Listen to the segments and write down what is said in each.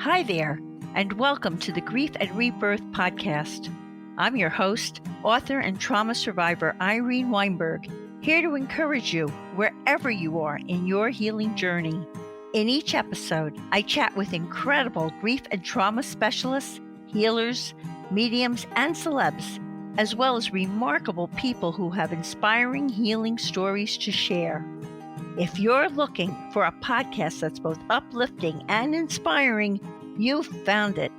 Hi there, and welcome to the Grief and Rebirth podcast. I'm your host, author and trauma survivor Irene Weinberg, here to encourage you wherever you are in your healing journey. In each episode, I chat with incredible grief and trauma specialists, healers, mediums, and celebs, as well as remarkable people who have inspiring healing stories to share. If you're looking for a podcast that's both uplifting and inspiring, you've found it.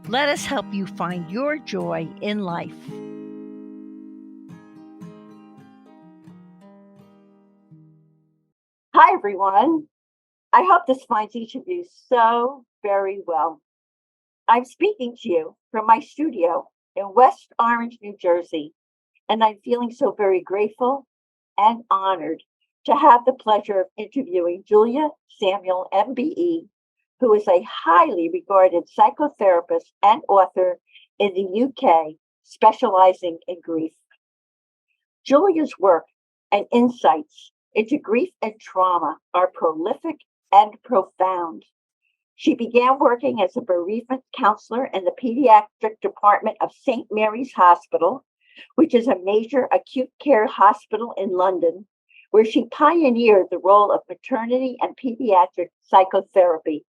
Let us help you find your joy in life. Hi, everyone. I hope this finds each of you so very well. I'm speaking to you from my studio in West Orange, New Jersey, and I'm feeling so very grateful and honored to have the pleasure of interviewing Julia Samuel MBE, who is a highly regarded psychotherapist and author in the UK, specializing in grief. Julia's work and insights into grief and trauma are prolific and profound. She began working as a bereavement counselor in the pediatric department of St. Mary's Hospital, which is a major acute care hospital in London, where she pioneered the role of maternity and pediatric psychotherapy.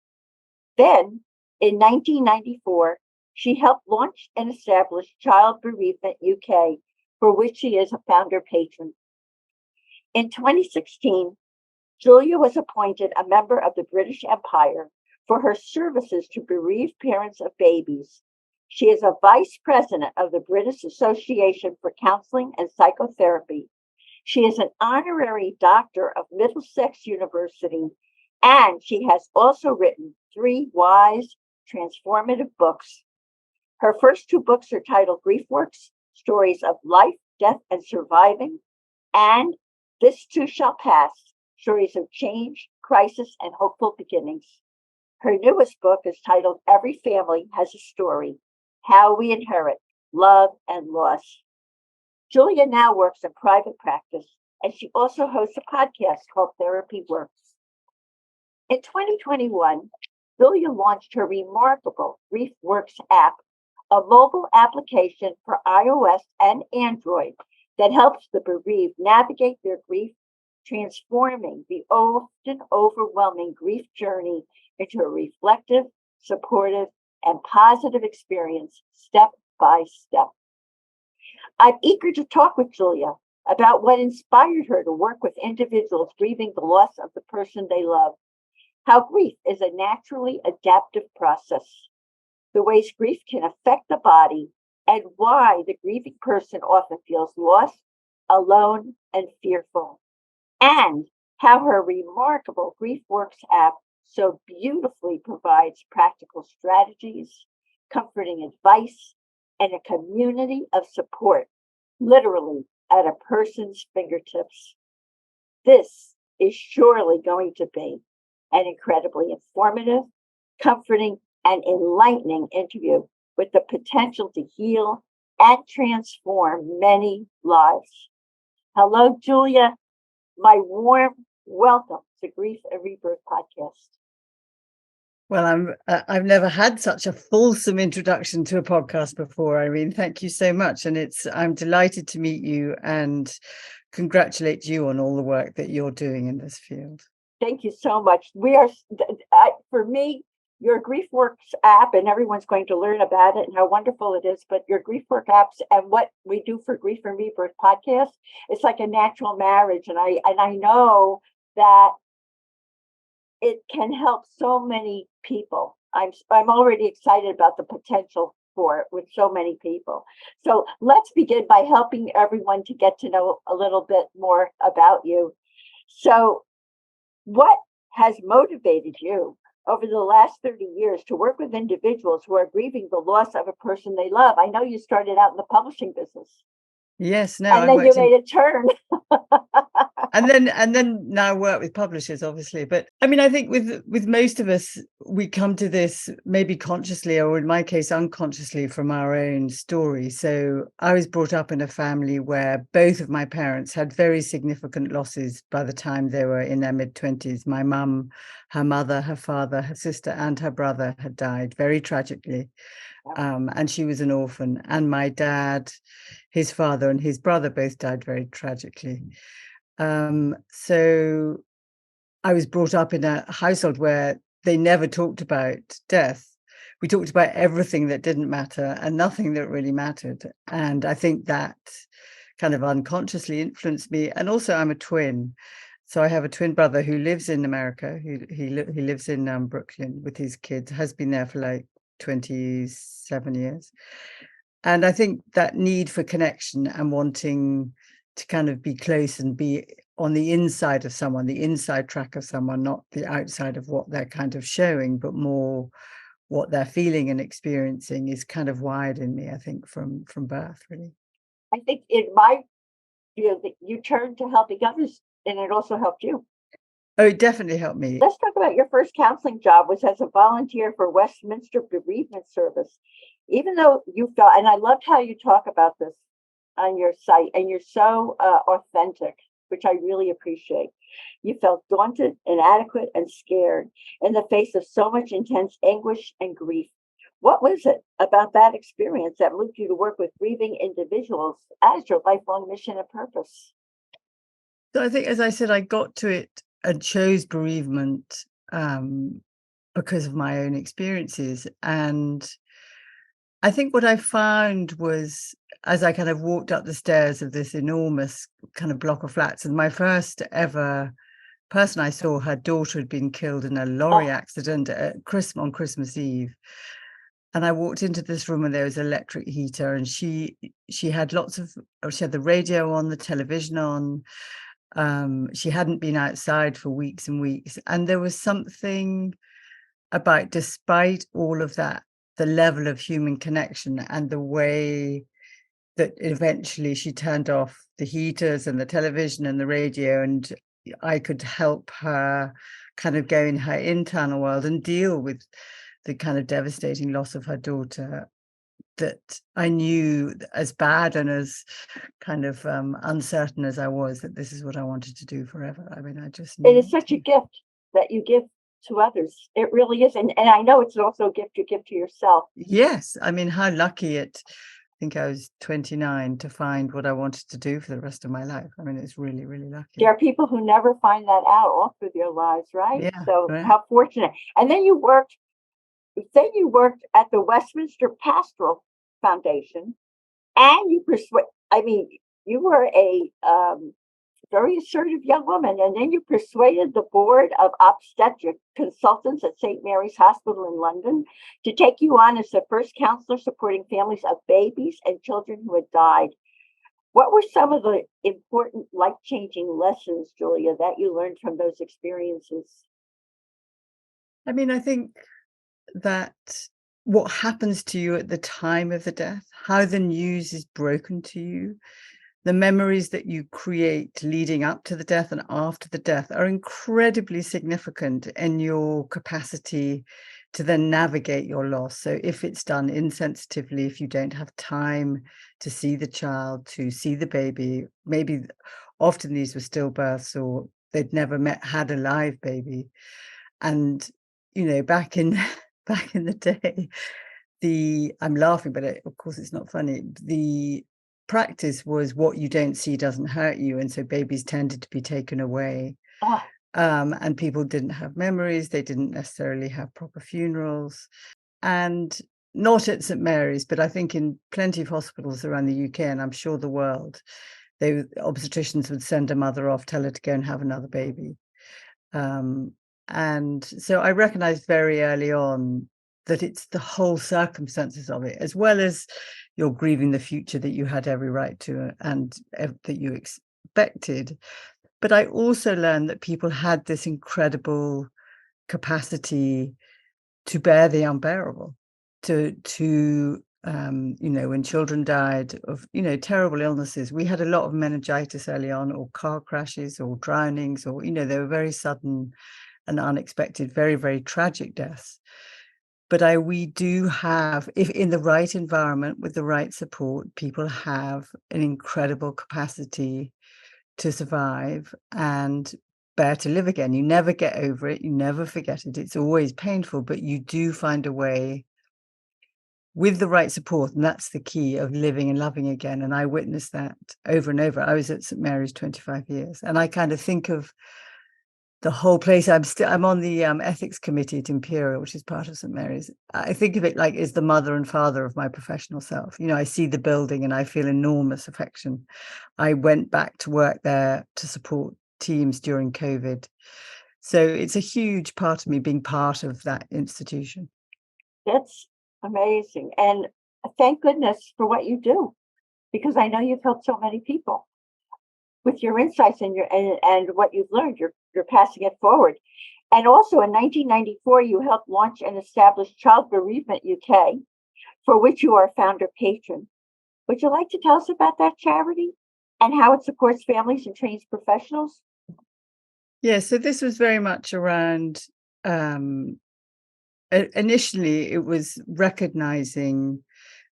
Then, in 1994, she helped launch and establish Child Bereavement UK, for which she is a founder patron. In 2016, Julia was appointed a member of the British Empire for her services to bereaved parents of babies. She is a vice president of the British Association for Counselling and Psychotherapy. She is an honorary doctor of Middlesex University, and she has also written 3 wise, transformative books. Her first 2 books are titled Grief Works, Stories of Life, Death, and Surviving, and This Too Shall Pass, Stories of Change, Crisis, and Hopeful Beginnings. Her newest book is titled Every Family Has a Story, How We Inherit Love and Loss. Julia now works in private practice, and she also hosts a podcast called Therapy Works. In 2021, Julia launched her remarkable Grief Works app, a mobile application for iOS and Android that helps the bereaved navigate their grief, transforming the often overwhelming grief journey into a reflective, supportive, and positive experience step by step. I'm eager to talk with Julia about what inspired her to work with individuals grieving the loss of the person they love, how grief is a naturally adaptive process, the ways grief can affect the body, and why the grieving person often feels lost, alone, and fearful, and how her remarkable Grief Works app so beautifully provides practical strategies, comforting advice, and a community of support, literally at a person's fingertips. This is surely going to be an incredibly informative, comforting, and enlightening interview with the potential to heal and transform many lives. Hello, Julia. My warm welcome to Grief and Rebirth podcast. Well, I've never had such a fulsome introduction to a podcast before, Irene. Thank you so much. And I'm delighted to meet you and congratulate you on all the work that you're doing in this field. Thank you so much. For me, your Grief Works app, and everyone's going to learn about it and how wonderful it is, but your Grief Work apps and what we do for Grief and Rebirth podcast, it's like a natural marriage. And I know that it can help so many people. I'm already excited about the potential for it with so many people. So let's begin by helping everyone to get to know a little bit more about you. So what has motivated you over the last 30 years to work with individuals who are grieving the loss of a person they love? I know you started out in the publishing business. Yes, no, And I then you worked in made a turn. and then now work with publishers, obviously. But I mean, I think with most of us, we come to this maybe consciously, or in my case unconsciously, from our own story. So I was brought up in a family where both of my parents had very significant losses by the time they were in their mid-20s. My mum, her mother, her father, her sister, and her brother had died very tragically. And she was an orphan. And my dad, his father, and his brother both died very tragically. So I was brought up in a household where they never talked about death. We talked about everything that didn't matter and nothing that really mattered. And I think that kind of unconsciously influenced me. And also I'm a twin. So I have a twin brother who lives in America. He lives in Brooklyn with his kids, has been there for like 27 years. And I think that need for connection and wanting to kind of be close and be on the inside of someone, the inside track of someone, not the outside of what they're kind of showing, but more what they're feeling and experiencing, is kind of wired in me, I think, from birth, really. I think in my view that you turned to helping others, and it also helped you. Oh, it definitely helped me. Let's talk about your first counseling job, which as a volunteer for Westminster Bereavement Service. Even though you felt, and I loved how you talk about this on your site, and you're so authentic, which I really appreciate. You felt daunted, inadequate, and scared in the face of so much intense anguish and grief. What was it about that experience that moved you to work with grieving individuals as your lifelong mission and purpose? So I think, as I said, I got to it and chose bereavement because of my own experiences. And I think what I found was, as I kind of walked up the stairs of this enormous kind of block of flats, and my first ever person I saw, her daughter had been killed in a lorry accident on Christmas Eve. And I walked into this room and there was an electric heater, and she had she had the radio on, the television on. She hadn't been outside for weeks and weeks. And there was something about, despite all of that, the level of human connection and the way that eventually she turned off the heaters and the television and the radio, and I could help her kind of go in her internal world and deal with the kind of devastating loss of her daughter, that I knew, as bad and as kind of uncertain as I was, that this is what I wanted to do forever. I mean, I just knew. It is such a gift that you give to others. It really is. And I know it's also a gift you give to yourself. Yes. I mean, how lucky I think I was 29 to find what I wanted to do for the rest of my life. I mean, it's really, really lucky. There are people who never find that out all through their lives, right? Yeah, so right. How fortunate. And then you worked at the Westminster Pastoral Foundation, and you were a very assertive young woman, and then you persuaded the board of obstetric consultants at St. Mary's Hospital in London to take you on as the first counselor supporting families of babies and children who had died. What were some of the important life-changing lessons, Julia, that you learned from those experiences? I mean, I think that what happens to you at the time of the death, how the news is broken to you, the memories that you create leading up to the death and after the death are incredibly significant in your capacity to then navigate your loss. So if it's done insensitively, if you don't have time to see the child, to see the baby, maybe often these were stillbirths or they'd never had a live baby. And, you know, back in the day, I'm laughing, but of course it's not funny. The practice was what you don't see doesn't hurt you. And so babies tended to be taken away. And people didn't have memories. They didn't necessarily have proper funerals. And not at St. Mary's, but I think in plenty of hospitals around the UK, and I'm sure the world, obstetricians would send a mother off, tell her to go and have another baby. And so I recognized very early on that it's the whole circumstances of it, as well as you're grieving the future that you had every right to and that you expected. But I also learned that people had this incredible capacity to bear the unbearable, to when children died of, terrible illnesses. We had a lot of meningitis early on, or car crashes, or drownings, or, they were very sudden and unexpected, very, very tragic deaths. But we do have, if in the right environment with the right support, people have an incredible capacity to survive and bear to live again. You never get over it. You never forget it. It's always painful, but you do find a way with the right support. And that's the key of living and loving again. And I witnessed that over and over. I was at St. Mary's 25 years. And I kind of think of the whole place. I'm on the ethics committee at Imperial, which is part of St. Mary's. I think of it like is the mother and father of my professional self. I see the building and I feel enormous affection. I went back to work there to support teams during COVID. So it's a huge part of me being part of that institution. That's amazing. And thank goodness for what you do, because I know you've helped so many people with your insights and and what you've learned. You're passing it forward. And also in 1994, you helped launch and establish Child Bereavement UK, for which you are founder patron. Would you like to tell us about that charity and how it supports families and trains professionals? Yeah, so this was very much around, initially it was recognizing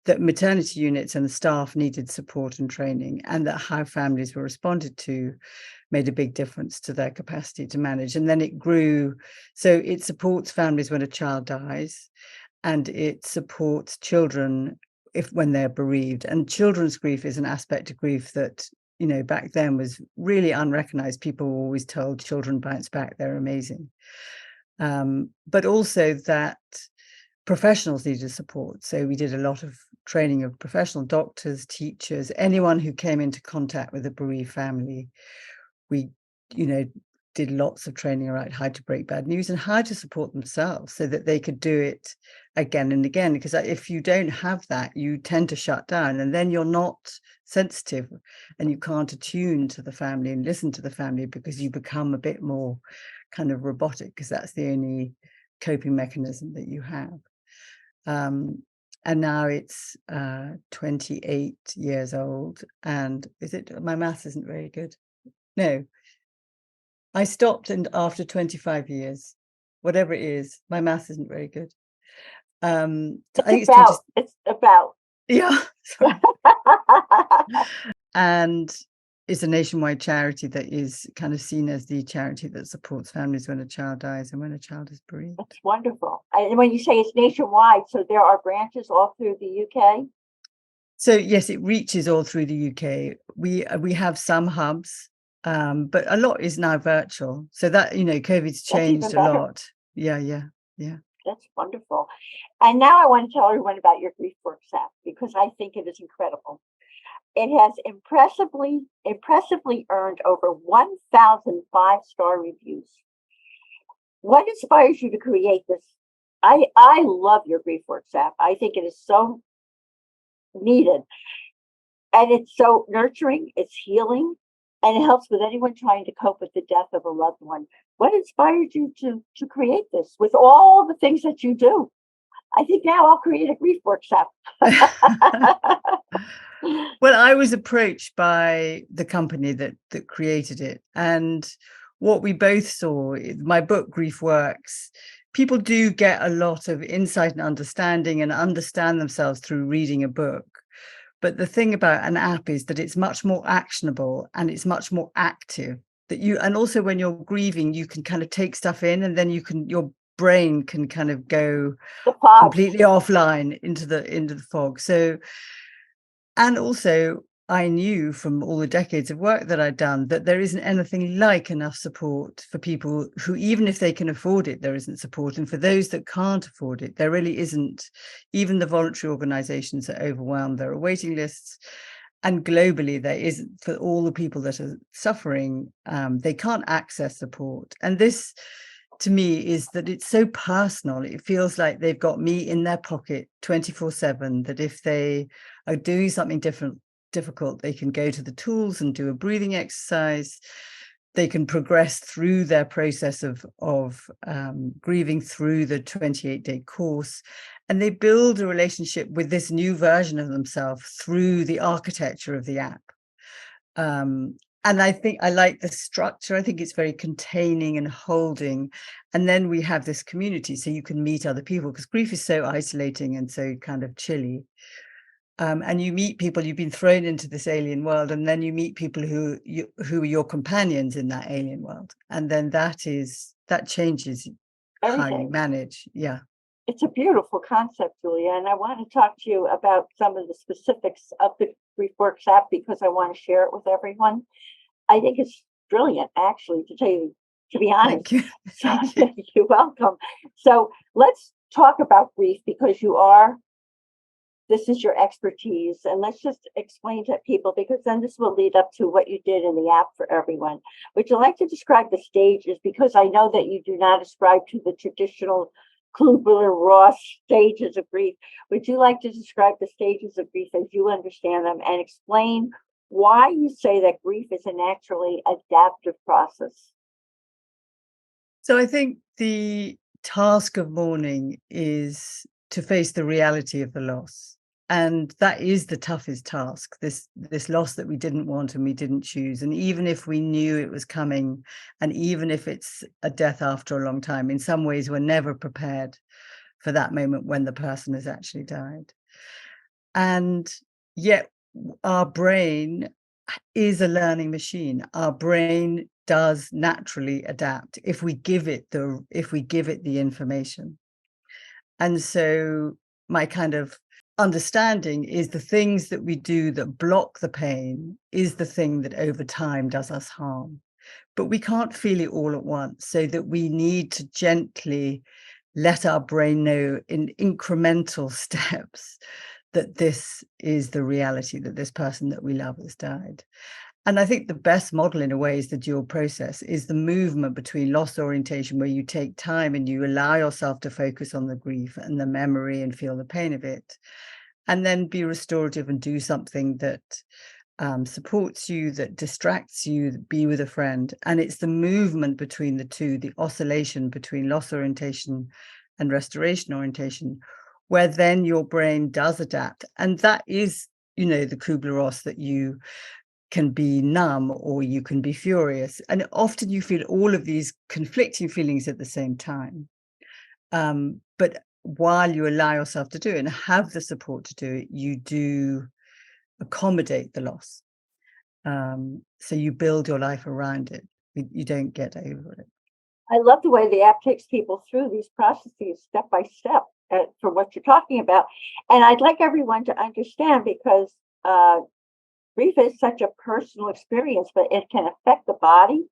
that maternity units and the staff needed support and training, and that how families were responded to made a big difference to their capacity to manage. And then it grew. So it supports families when a child dies, and it supports children when they're bereaved. And children's grief is an aspect of grief that, back then was really unrecognized. People were always told children bounce back, they're amazing. But also that professionals needed support. So we did a lot of training of professional doctors, teachers, anyone who came into contact with a bereaved family. We, did lots of training around how to break bad news and how to support themselves so that they could do it again and again. Because if you don't have that, you tend to shut down, and then you're not sensitive and you can't attune to the family and listen to the family, because you become a bit more kind of robotic, because that's the only coping mechanism that you have. And now it's 28 years old. And my maths isn't very good. No, I stopped, and after 25 years, whatever it is, my maths isn't very good. It's about. Yeah. And it's a nationwide charity that is kind of seen as the charity that supports families when a child dies and when a child is bereaved. That's wonderful. And when you say it's nationwide, so there are branches all through the UK? So yes, it reaches all through the UK. We have some hubs, but a lot is now virtual. So that, COVID's changed a lot. Yeah. That's wonderful. And now I want to tell everyone about your Grief Works app, because I think it is incredible. It has impressively earned over 1,000 5-star reviews. What inspires you to create this? I love your Grief Works app. I think it is so needed. And it's so nurturing, it's healing, and it helps with anyone trying to cope with the death of a loved one. What inspired you to create this with all the things that you do? I think now I'll create a Grief Works app. Well, I was approached by the company that created it. And what we both saw, my book, Grief Works, people do get a lot of insight and understanding and understand themselves through reading a book. But the thing about an app is that it's much more actionable and it's much more active. And also when you're grieving, you can kind of take stuff in, and then your brain can kind of go completely offline into the fog. So, and also I knew from all the decades of work that I'd done that there isn't anything like enough support for people who, even if they can afford it, there isn't support. And for those that can't afford it, there really isn't. Even the voluntary organizations are overwhelmed. There are waiting lists. And globally, there isn't, for all the people that are suffering, they can't access support. And this, to me, is that it's so personal. It feels like they've got me in their pocket 24/7, that if they are doing something difficult, they can go to the tools and do a breathing exercise. They can progress through their process of grieving through the 28-day course. And they build a relationship with this new version of themselves through the architecture of the app. And I think I like the structure. I think it's very containing and holding. And then we have this community, so you can meet other people, because grief is so isolating and so kind of chilly. And you meet people, you've been thrown into this alien world, and then you meet people who are your companions in that alien world. And then that changes how you Everything. manage. Yeah. It's a beautiful concept, Julia, and I want to talk to you about some of the specifics of the GriefWorks app because I want to share it with everyone. I think it's brilliant, actually, to be honest. Thank you. So, you're welcome. So let's talk about grief, because this is your expertise, and let's just explain to people, because then this will lead up to what you did in the app for everyone. Would you like to describe the stages? Because I know that you do not ascribe to the traditional Kubler-Ross stages of grief. Would you like to describe the stages of grief as you understand them, and explain why you say that grief is a naturally adaptive process? So I think the task of mourning is to face the reality of the loss. And that is the toughest task, this loss that we didn't want and we didn't choose. And even if we knew it was coming, and even if it's a death after a long time, in some ways we're never prepared for that moment when the person has actually died. And yet our brain is a learning machine. Our brain does naturally adapt if we give it the information. And so my kind of understanding is the things that we do that block the pain is the thing that over time does us harm. But we can't feel it all at once, so that we need to gently let our brain know in incremental steps that this is the reality, that this person that we love has died. And I think the best model in a way is the dual process, is the movement between loss orientation, where you take time and you allow yourself to focus on the grief and the memory and feel the pain of it, and then be restorative and do something that supports you, that distracts you, be with a friend. And it's the movement between the two, the oscillation between loss orientation and restoration orientation, where then your brain does adapt. And that is, the Kubler-Ross, that you can be numb or you can be furious. And often you feel all of these conflicting feelings at the same time. But while you allow yourself to do it and have the support to do it, you do accommodate the loss. So you build your life around it. You don't get over it. I love the way the app takes people through these processes step by step for what you're talking about. And I'd like everyone to understand, because grief is such a personal experience, but it can affect the body.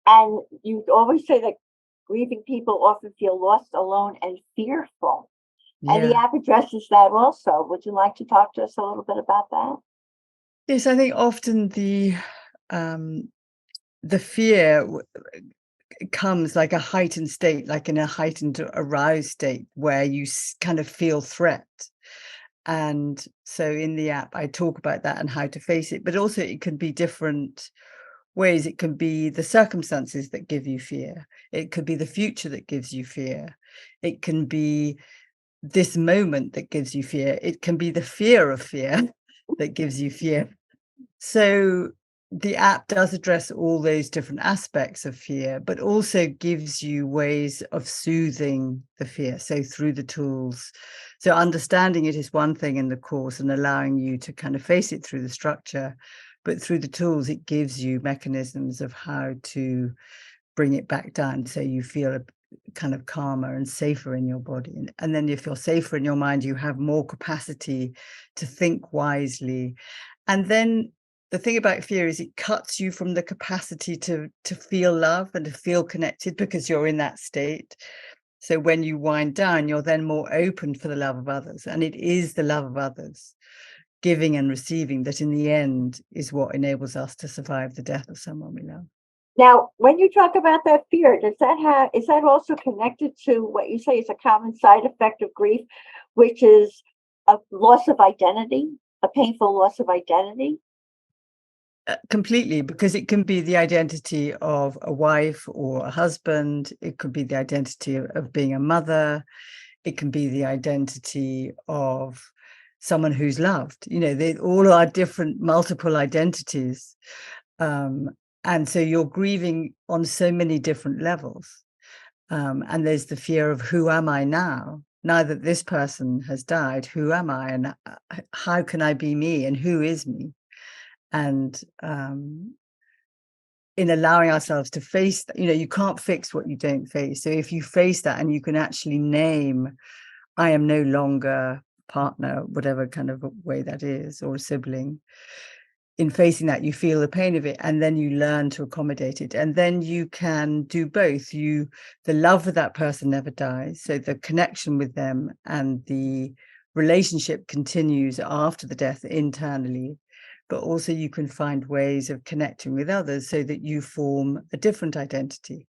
And you always say that grieving people often feel lost, alone, and fearful. Yeah. And the app addresses that also. Would you like to talk to us a little bit about that? Yes, I think often the fear comes like a heightened state, like in a heightened aroused state where you kind of feel threat. And so in the app, I talk about that and how to face it, but also it can be different ways. It can be the circumstances that give you fear. It could be the future that gives you fear. It can be this moment that gives you fear. It can be the fear of fear that gives you fear. So the app does address all those different aspects of fear, but also gives you ways of soothing the fear. So through the tools. So understanding it is one thing in the course and allowing you to kind of face it through the structure, but through the tools, it gives you mechanisms of how to bring it back down so you feel kind of calmer and safer in your body. And then if you're safer in your mind, you have more capacity to think wisely. And then the thing about fear is it cuts you from the capacity to feel love and to feel connected, because you're in that state. So when you wind down, you're then more open for the love of others. And it is the love of others, giving and receiving, that in the end is what enables us to survive the death of someone we love. Now, when you talk about that fear, is that also connected to what you say is a common side effect of grief, which is a loss of identity, a painful loss of identity? Completely, because it can be the identity of a wife or a husband. It could be the identity of being a mother. It can be the identity of someone who's loved. They all are different, multiple identities. And so you're grieving on so many different levels. And there's the fear of, who am I now? Now that this person has died, who am I? And how can I be me? And who is me? And in allowing ourselves to face that, you can't fix what you don't face. So if you face that and you can actually name, I am no longer partner, whatever kind of a way that is, or a sibling, in facing that, you feel the pain of it, and then you learn to accommodate it. And then you can do both. The love for that person never dies. So the connection with them and the relationship continues after the death internally, but also you can find ways of connecting with others so that you form a different identity.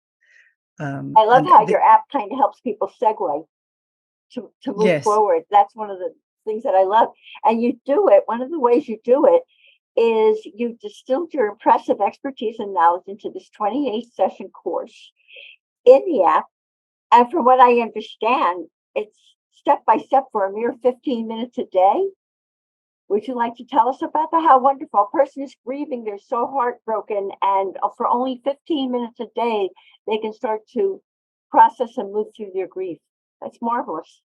I love how your app kind of helps people segue to move Yes. forward. That's one of the things that I love. And you do it, one of the ways you do it is you distilled your impressive expertise and knowledge into this 28-session course in the app. And from what I understand, it's step by step for a mere 15 minutes a day. Would you like to tell us about that? How wonderful. A person is grieving, they're so heartbroken, and for only 15 minutes a day, they can start to process and move through their grief. That's marvelous.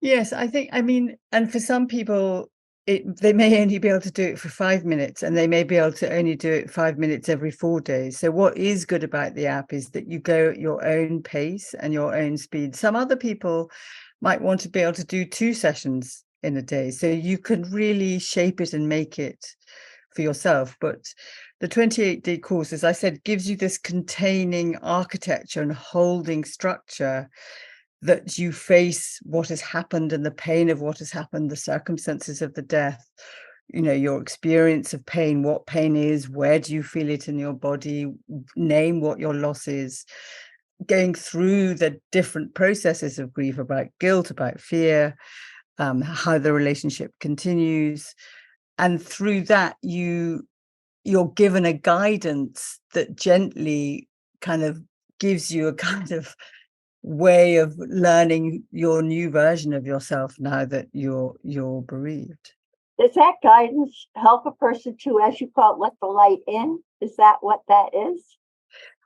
Yes, and for some people, they may only be able to do it for 5 minutes, and they may be able to only do it 5 minutes every 4 days. So what is good about the app is that you go at your own pace and your own speed. Some other people might want to be able to do 2 sessions in a day. So you can really shape it and make it for yourself. But the 28-day course, as I said, gives you this containing architecture and holding structure that you face what has happened and the pain of what has happened, the circumstances of the death, your experience of pain, what pain is, where do you feel it in your body, name what your loss is, going through the different processes of grief, about guilt, about fear, how the relationship continues. And through that, you're given a guidance that gently kind of gives you a kind of way of learning your new version of yourself now that you're bereaved. Does that guidance help a person to, as you call it, let the light in? Is that what that is?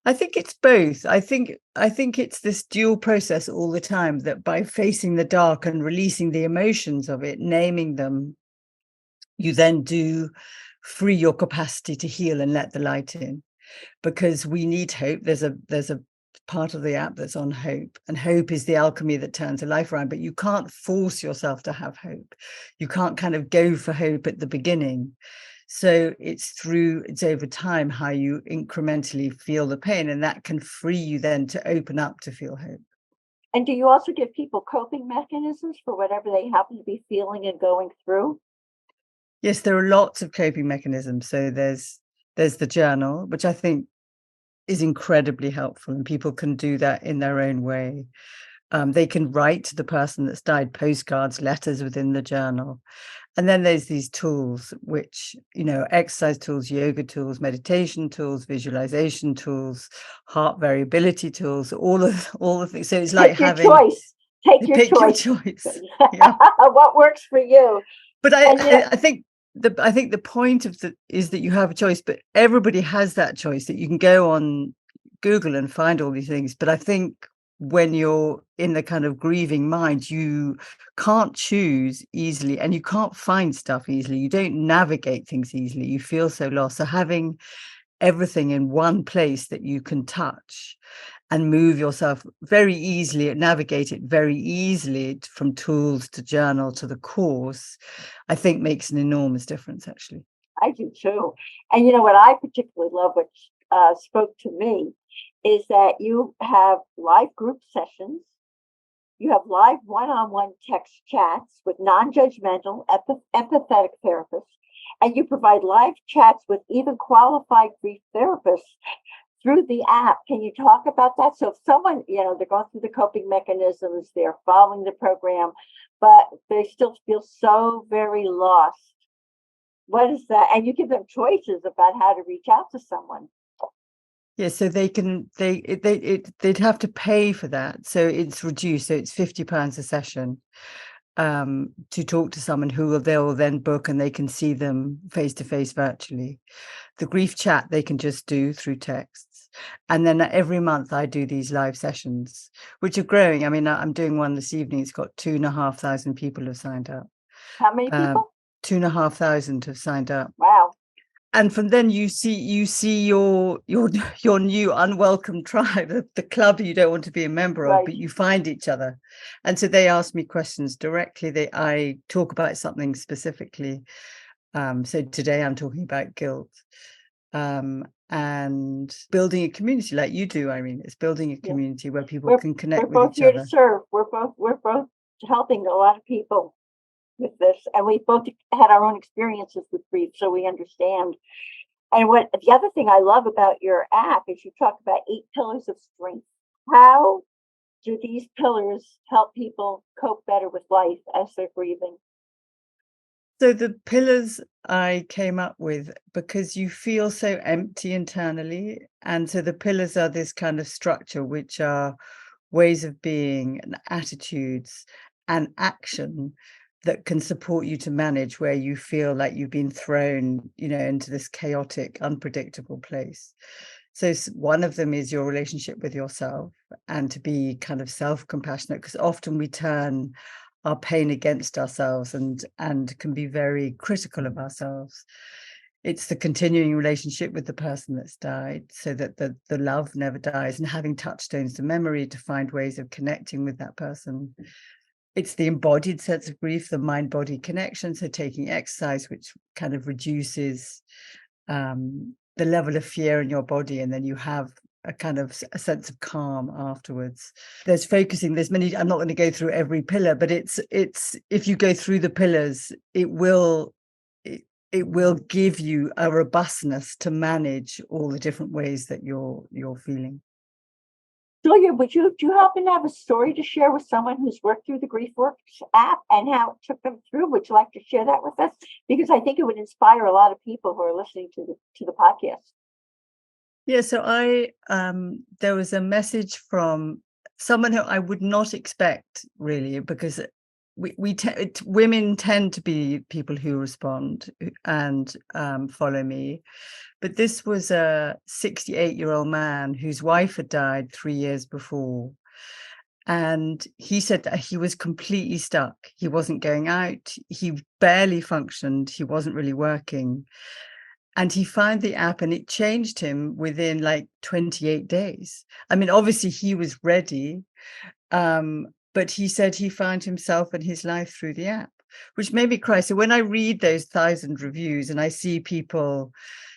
I think it's both. I think it's this dual process all the time, that by facing the dark and releasing the emotions of it, naming them, you then do free your capacity to heal and let the light in. Because we need hope. There's a part of the app that's on hope, and hope is the alchemy that turns a life around. But you can't force yourself to have hope. You can't kind of go for hope at the beginning. So it's over time how you incrementally feel the pain, and that can free you then to open up to feel hope. And do you also give people coping mechanisms for whatever they happen to be feeling and going through? Yes, there are lots of coping mechanisms. So there's the journal, which I think is incredibly helpful, and people can do that in their own way. They can write to the person that's died postcards, letters within the journal. And then there's these tools, which, exercise tools, yoga tools, meditation tools, visualization tools, heart variability tools, all the things. So it's like Take your choice. Pick your choice. Yeah. What works for you? But I think the point is that you have a choice, but everybody has that choice, that you can go on Google and find all these things. But I think when you're in the kind of grieving mind, you can't choose easily, and you can't find stuff easily. You don't navigate things easily. You feel so lost. So having everything in one place that you can touch and move yourself very easily, navigate it very easily, from tools to journal to the course, I think makes an enormous difference, actually. I do too. And what I particularly love, which spoke to me, is that you have live group sessions, you have live one-on-one text chats with non-judgmental, empathetic therapists, and you provide live chats with even qualified grief therapists through the app. Can you talk about that? So if someone, they're going through the coping mechanisms, they're following the program, but they still feel so very lost. What is that? And you give them choices about how to reach out to someone. Yeah, so they'd have to pay for that. So it's reduced. So it's £50 a session to talk to someone they'll then book, and they can see them face to face virtually. The grief chat they can just do through texts. And then every month I do these live sessions, which are growing. I mean, I'm doing one this evening. It's got 2,500 people have signed up. How many people? 2,500 have signed up. Wow. And from then you see your new unwelcome tribe, the club you don't want to be a member of, Right. but you find each other. And so they ask me questions directly. I talk about something specifically. So today I'm talking about guilt, and building a community like you do, Irene. It's building a community where people can connect with each other. We're both here to serve. We're both helping a lot of people with this, and we both had our own experiences with grief, so we understand. And what the other thing I love about your app is you talk about 8 pillars of strength. How do these pillars help people cope better with life as they're grieving? So the pillars I came up with because you feel so empty internally, and so the pillars are this kind of structure, which are ways of being and attitudes and action that can support you to manage where you feel like you've been thrown, into this chaotic, unpredictable place. So one of them is your relationship with yourself, and to be kind of self-compassionate, because often we turn our pain against ourselves and can be very critical of ourselves. It's the continuing relationship with the person that's died, so that the love never dies, and having touchstones to memory to find ways of connecting with that person. It's the embodied sense of grief, the mind-body connection. So taking exercise, which kind of reduces the level of fear in your body, and then you have a kind of a sense of calm afterwards. There's focusing. There's many. I'm not going to go through every pillar, but it's if you go through the pillars, it will give you a robustness to manage all the different ways that you're feeling. Julia, do you happen to have a story to share with someone who's worked through the GriefWorks app and how it took them through? Would you like to share that with us? Because I think it would inspire a lot of people who are listening to the podcast. Yeah, so there was a message from someone who I would not expect, really, because women tend to be people who respond and follow me. But this was a 68-year-old man whose wife had died 3 years before. And he said that he was completely stuck. He wasn't going out. He barely functioned. He wasn't really working. And he found the app, and it changed him within like 28 days. I mean, obviously he was ready. But he said he found himself and his life through the app, which made me cry. So when I read those 1,000 reviews and I see people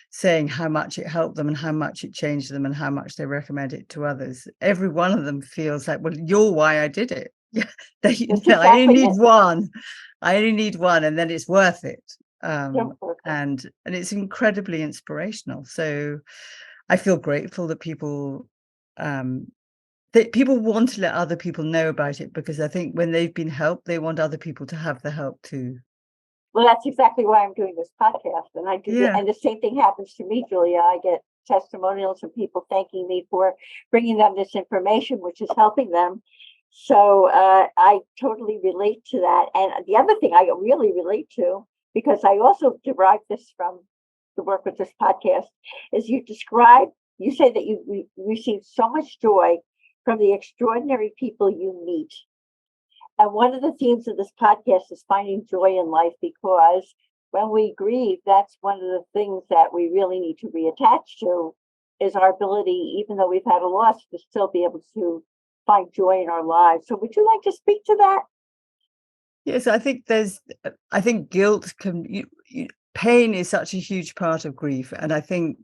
saying how much it helped them and how much it changed them and how much they recommend it to others, every one of them feels like, well, you're why I did it. I only need one. And then it's worth it. And it's incredibly inspirational. So I feel grateful that people want to let other people know about it, because I think when they've been helped, they want other people to have the help too. Well, that's exactly why I'm doing this podcast. And I do and the same thing happens to me, Julia. I get testimonials from people thanking me for bringing them this information, which is helping them. So I totally relate to that. And the other thing I really relate to, because I also derive this from the work with this podcast, is you say that you receive so much joy from the extraordinary people you meet. And one of the themes of this podcast is finding joy in life, because when we grieve, that's one of the things that we really need to reattach to, is our ability, even though we've had a loss, to still be able to find joy in our lives. So would you like to speak to that? Yes, I think guilt pain is such a huge part of grief. And I think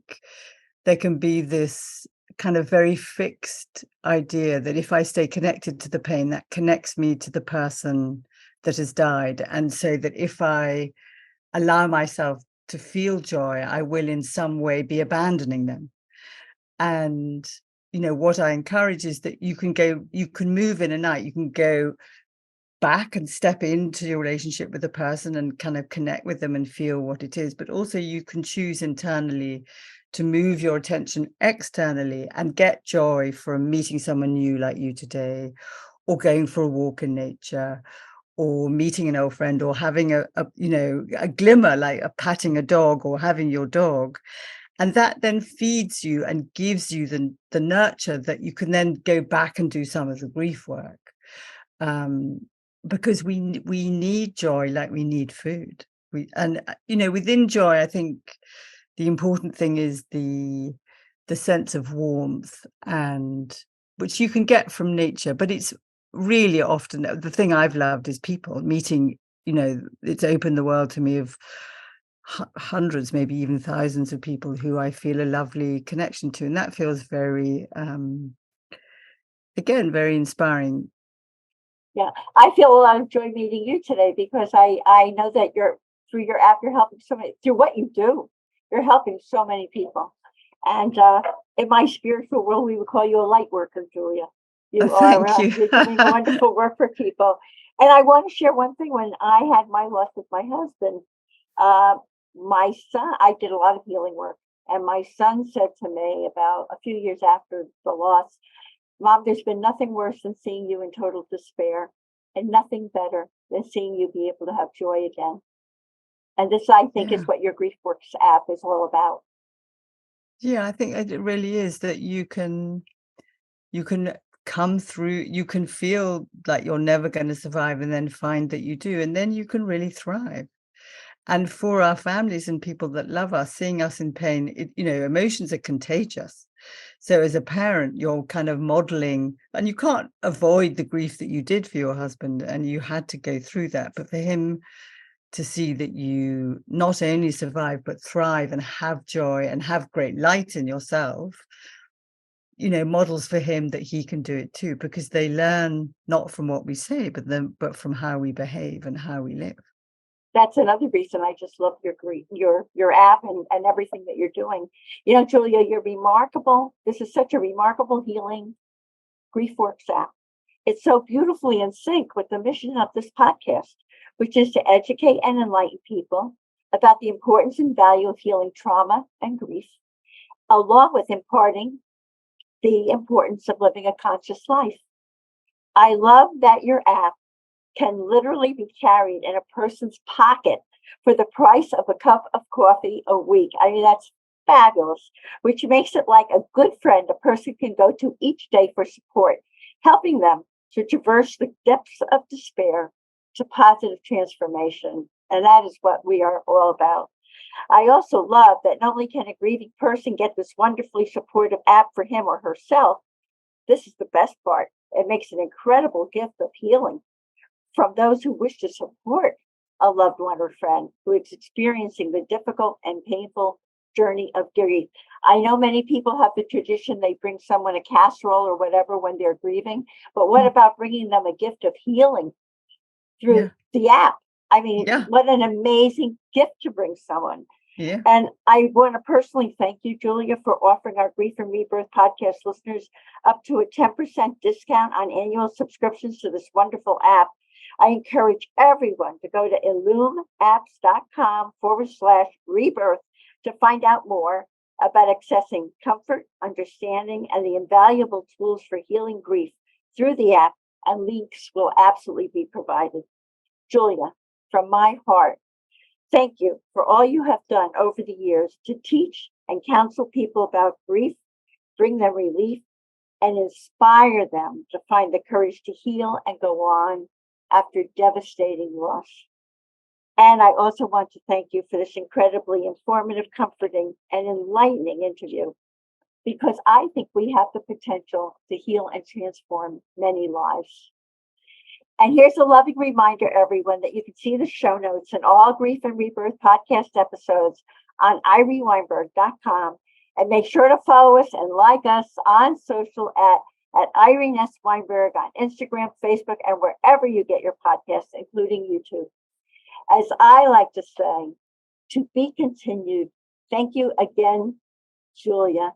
there can be this kind of very fixed idea that if I stay connected to the pain, that connects me to the person that has died. And so that if I allow myself to feel joy, I will in some way be abandoning them. And, what I encourage is that you can move in and out. You can go back and step into your relationship with the person and kind of connect with them and feel what it is. But also you can choose internally to move your attention externally and get joy from meeting someone new like you today, or going for a walk in nature, or meeting an old friend, or having a glimmer, like patting a dog or having your dog. And that then feeds you and gives you the nurture that you can then go back and do some of the grief work. Because we need joy like we need food. Within joy, I think the important thing is the sense of warmth, and which you can get from nature, but it's really often the thing I've loved is people meeting. It's opened the world to me of hundreds, maybe even thousands of people who I feel a lovely connection to, and that feels very again very inspiring. Yeah, I feel a lot of joy meeting you today, because I know that through your app, you're helping so many, through what you do, you're helping so many people. And in my spiritual world, we would call you a light worker, Julia. Thank you. You're doing wonderful work for people. And I want to share one thing. When I had my loss with my husband, my son, I did a lot of healing work. And my son said to me about a few years after the loss, Mom, there's been nothing worse than seeing you in total despair, and nothing better than seeing you be able to have joy again. And this, I think, is what your GriefWorks app is all about. Yeah, I think it really is that you can come through, you can feel like you're never going to survive, and then find that you do, and then you can really thrive. And for our families and people that love us, seeing us in pain, emotions are contagious. So as a parent, you're kind of modeling, and you can't avoid the grief that you did for your husband, and you had to go through that. But for him to see that you not only survive, but thrive and have joy and have great light in yourself, models for him that he can do it too, because they learn not from what we say, but from how we behave and how we live. That's another reason I just love your app and everything that you're doing. Julia, you're remarkable. This is such a remarkable healing GriefWorks app. It's so beautifully in sync with the mission of this podcast, which is to educate and enlighten people about the importance and value of healing trauma and grief, along with imparting the importance of living a conscious life. I love that your app can literally be carried in a person's pocket for the price of a cup of coffee a week. I mean, that's fabulous, which makes it like a good friend a person can go to each day for support, helping them to traverse the depths of despair to positive transformation. And that is what we are all about. I also love that not only can a grieving person get this wonderfully supportive app for him or herself, this is the best part. It makes an incredible gift of healing from those who wish to support a loved one or friend who is experiencing the difficult and painful journey of grief. I know many people have the tradition, they bring someone a casserole or whatever when they're grieving, but what about bringing them a gift of healing through the app? I mean, what an amazing gift to bring someone. Yeah. And I want to personally thank you, Julia, for offering our Grief and Rebirth podcast listeners up to a 10% discount on annual subscriptions to this wonderful app. I encourage everyone to go to illumapps.com/rebirth to find out more about accessing comfort, understanding, and the invaluable tools for healing grief through the app, and links will absolutely be provided. Julia, from my heart, thank you for all you have done over the years to teach and counsel people about grief, bring them relief, and inspire them to find the courage to heal and go on after devastating loss. And I also want to thank you for this incredibly informative, comforting, and enlightening interview, because I think we have the potential to heal and transform many lives. And here's a loving reminder, everyone, that you can see the show notes and all Grief and Rebirth podcast episodes on ireneweinberg.com. And make sure to follow us and like us on social at Irene S. Weinberg on Instagram, Facebook, and wherever you get your podcasts, including YouTube. As I like to say, to be continued. Thank you again, Julia.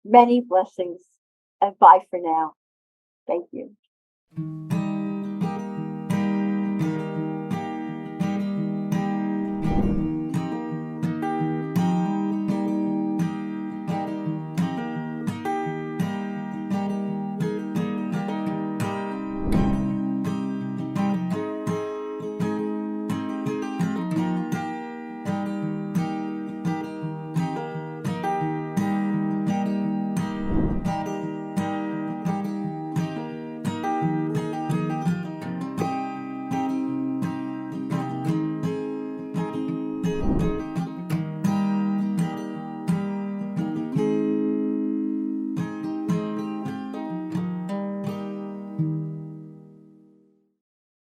Many blessings, and bye for now. Thank you.